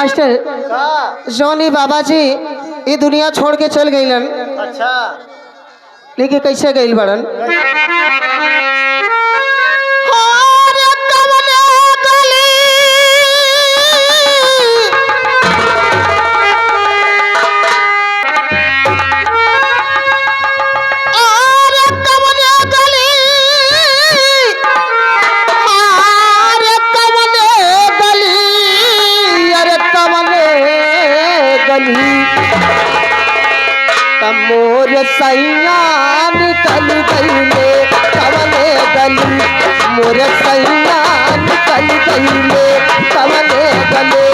Master जोनी बाबा जी ये दुनिया छोड़ के चल गईलन। अच्छा लेकिन कैसे गईल बड़न? मोर सैया निकल गईले कवने गली, मोर सैया निकल गईले कवने गले।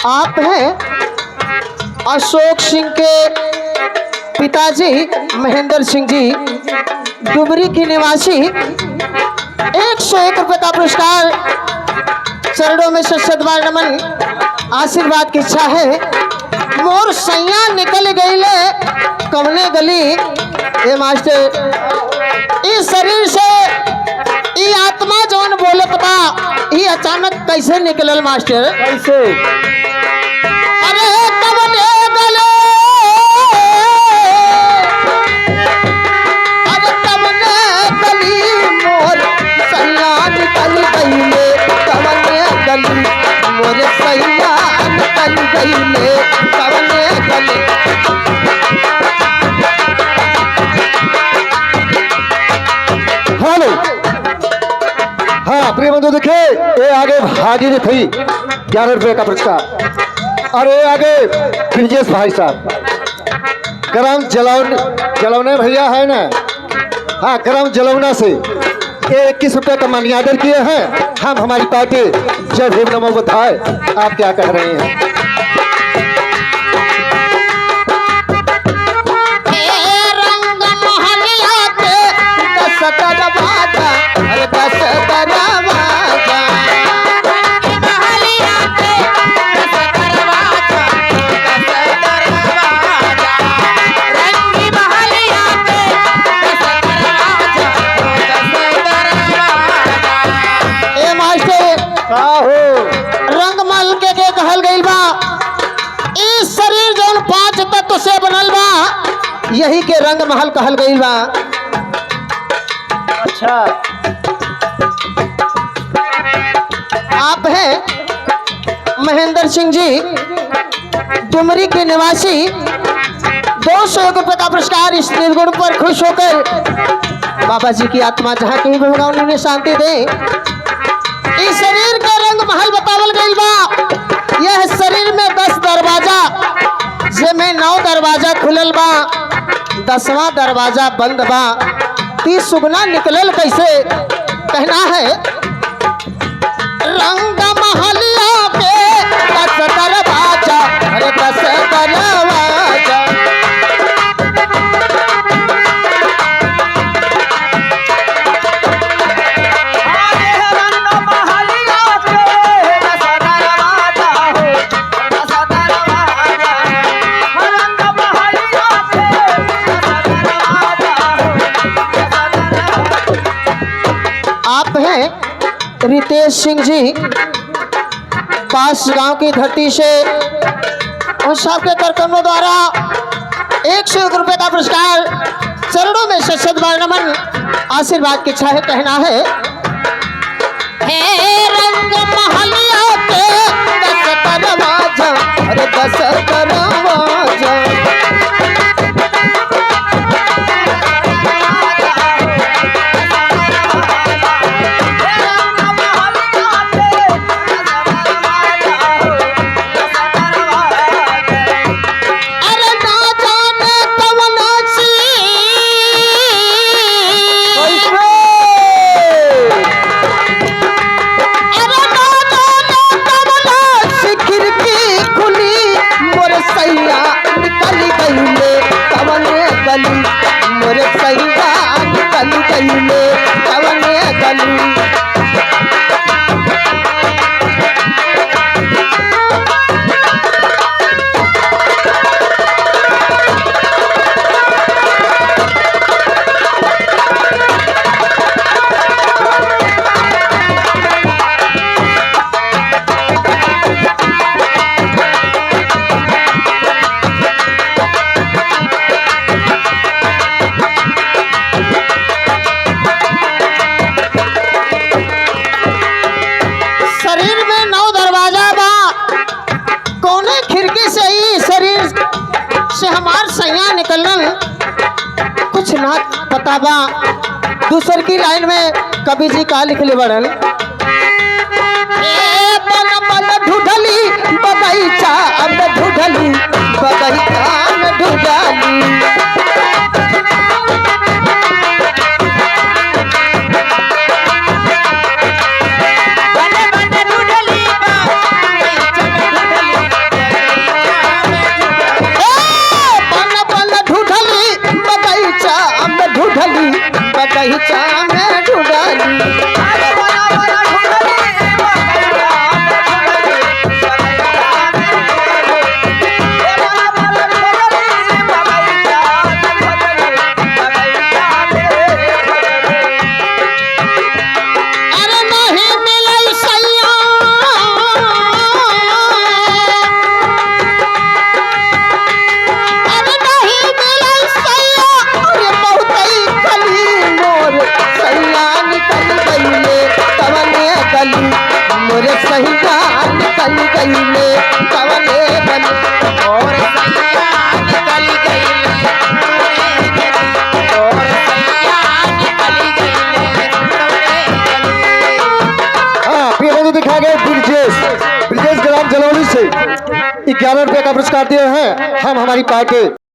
आप हैं अशोक सिंह के पिताजी महेंद्र सिंह जी डुबरी के निवासी। 101 रुपए का पुरस्कार, चरणों में सदबार नमन, आशीर्वाद की इच्छा है। मोर सैया निकल गईले कवने गली। ये मास्टर इस शरीर से ये आत्मा जौन बोलत बा ये अचानक कैसे निकलल मास्टर? कैसे? अरे कवने गले, अरे कवने गली मोर सैया निकल गईले कवने गली, मोर सैया निकल गईले कवने गली। हेलो, हाँ प्रिय बंधु देखिए, ये आगे भागी जी थी 11 रुपए का पुरस्कार, और ये आगे ब्रिजेश भाई साहब ग्राम जलौने भैया है ना, हाँ ग्राम जलौना से ये 21 रुपए का मान्य आदर किए हैं। हम हमारी पार्टी जय भीम नमो बुद्धाय। आप क्या कह रहे हैं? रंगमहल के कहल गईल बा। इस शरीर जौन 5 तत्व से बनल बा यही के रंग महल कहल गईल बा। अच्छा, आप हैं महेंद्र सिंह जी डुमरी के निवासी। 201 रुपए का पुरस्कार, इस निर्गुण पर खुश होकर बाबा जी की आत्मा जहाँ कहीं भी होगा उन्हें शांति दे। इस शरीर के रंग महल बतावल गईल बा। यह शरीर में 10 दरवाजा, जिसमें 9 दरवाजा खुलल बा, 10वां दरवाजा बंद बा। 30 सुगना निकलल कैसे? कहना है रंग महलिया पे 10 दरवाजा, अरे 10 दरवाजा। आप हैं रितेश सिंह जी पास गांव की धरती से, उन सबके कार्यक्रमों द्वारा 101 रुपए का पुरस्कार, चरणों में सशद नमन, आशीर्वाद की इच्छा है। कहना है हे रंग महलिया के 10 दरवाजा, अरे 10 दरवाजा। अरे ना जाने कौन सी अरे ना जाने कौन सी खिड़की खुली, मोर सैया निकल गईले कवने गली, मोर सैया निकल गईले कवने गली। शरीर में 9 दरवाजा बा, कोने खिड़की से ही शरीर से हमार सैया निकलन कुछ ना पता बा। दूसर की लाइन में कवि जी का लिखले बड़न, ए बन बन ढूढ़ली बगीचा अब ढूढ़ली बगीचा में ढूढ़ली। बगीचा में ढूढ़ली। अरे नहीं मिलई सैया, अरे नहीं मिलई सैया, अरे बहुतई खली, मोर सैया निकल गईले कवने गली, मोर सैया निकल गईले कवने गली, मोर सैया निकल गईले मोर सैया निकल गईले कवने गली। हाँ प्रिय बंधु दिखा गए ब्रिजेश ब्रिजेश ग्राम जलौली से 11 रुपए का पुरस्कार दिए हैं हम हमारी पार्टी